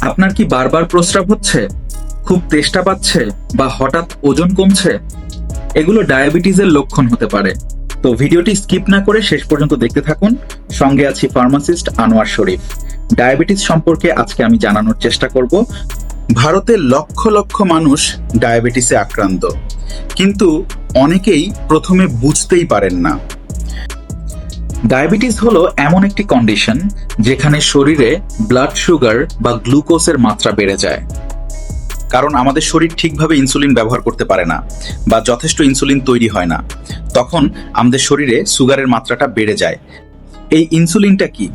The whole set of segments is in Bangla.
আপনার কি বারবার প্রস্রাব হচ্ছে, খুব তেষ্টা পাচ্ছে বা হঠাৎ ওজন কমছে? এগুলো ডায়াবেটিসের লক্ষণ হতে পারে। তো ভিডিওটি স্কিপ না করে শেষ পর্যন্ত দেখতে থাকুন। সঙ্গে আছি ফার্মাসিস্ট আনোয়ার শরীফ। ডায়াবেটিস সম্পর্কে আজকে আমি জানানোর চেষ্টা করব। ভারতে লক্ষ লক্ষ মানুষ ডায়াবেটিসে আক্রান্ত, কিন্তু অনেকেই প্রথমে বুঝতেই পারেন না। ডায়াবেটিস হলো এমন একটি কন্ডিশন যেখানে শরীরে ব্লাড সুগার বা গ্লুকোজের মাত্রা বেড়ে যায়। কারণ আমাদের শরীর ঠিকভাবে ইনসুলিন ব্যবহার করতে পারে না বা যথেষ্ট ইনসুলিন তৈরি হয় না, তখন আমাদের শরীরে সুগারের মাত্রাটা বেড়ে যায়। এই ইনসুলিনটা কি?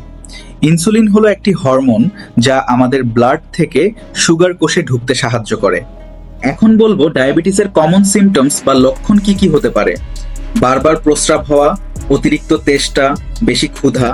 ইনসুলিন হলো একটি হরমোন যা আমাদের ব্লাড থেকে সুগার কোষে ঢুকতে সাহায্য করে। এখন বলবো ডায়াবেটিসের কমন সিমটমস বা লক্ষণ কি কি হতে পারে। বারবার প্রস্রাব হওয়া, অতিরিক্ত তেষ্টা, বেশি ক্ষুধা,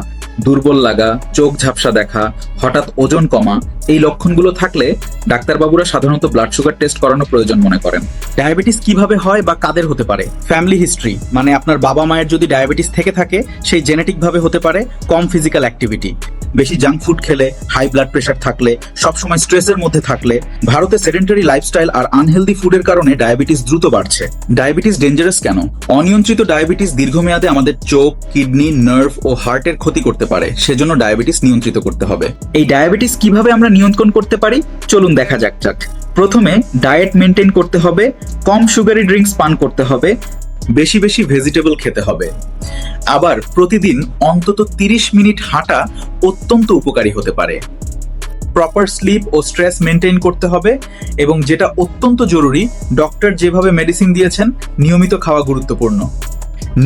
দুর্বল লাগা, চোখ ঝাপসা দেখা, হঠাৎ ওজন কমা, এই লক্ষণগুলো থাকলে ডাক্তারবাবুরা সাধারণত ব্লাড সুগার টেস্ট করানো প্রয়োজন মনে করেন। ডায়াবেটিস কিভাবে হয় বা কাদের হতে পারে? ফ্যামিলি হিস্ট্রি, মানে আপনার বাবা মায়ের যদি ডায়াবেটিস থেকে থাকে সেই জেনেটিক ভাবে হতে পারে। কম ফিজিক্যাল অ্যাক্টিভিটি, বেশি জাঙ্ক ফুড খেলে, হাই ব্লাড প্রেশার থাকলে, সবসময় স্ট্রেসের মধ্যে থাকলে। ভারতে সেডেন্টারি লাইফস্টাইল আর আনহেলদি ফুডের কারণে ডায়াবেটিস দ্রুত বাড়ছে। ডায়াবেটিস ডেঞ্জারাস কেন? অনিয়ন্ত্রিত ডায়াবেটিস দীর্ঘমেয়াদে আমাদের চোখ, কিডনি, নার্ভ ও হার্টের ক্ষতি করতে পারে। সেজন্য ডায়াবেটিস নিয়ন্ত্রিত করতে হবে। এই ডায়াবেটিস কিভাবে আমরা নিয়ন্ত্রণ করতে পারি চলুন দেখা যাক। প্রথমে ডায়েট মেনটেন করতে হবে, কম সুগারি ড্রিঙ্কস পান করতে হবে, বেশি বেশি ভেজিটেবল খেতে হবে। আবার প্রতিদিন অন্তত 30 মিনিট হাঁটা অত্যন্ত উপকারী হতে পারে। প্রপার স্লিপ ও স্ট্রেস মেনটেন করতে হবে, এবং যেটা অত্যন্ত জরুরি, ডক্টর যেভাবে মেডিসিন দিয়েছেন নিয়মিত খাওয়া গুরুত্বপূর্ণ।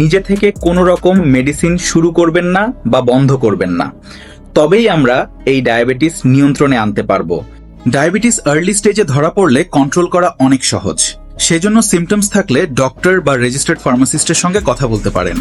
নিজে থেকে কোনো রকম মেডিসিন শুরু করবেন না বা বন্ধ করবেন না, তবেই আমরা এই ডায়াবেটিস নিয়ন্ত্রণে আনতে পারবো। ডায়াবেটিস আর্লি স্টেজে ধরা পড়লে কন্ট্রোল করা অনেক সহজ। সেজন্য সিমটমস থাকলে ডক্টর বা রেজিস্টার্ড ফার্মাসিস্টের সঙ্গে কথা বলতে পারেন।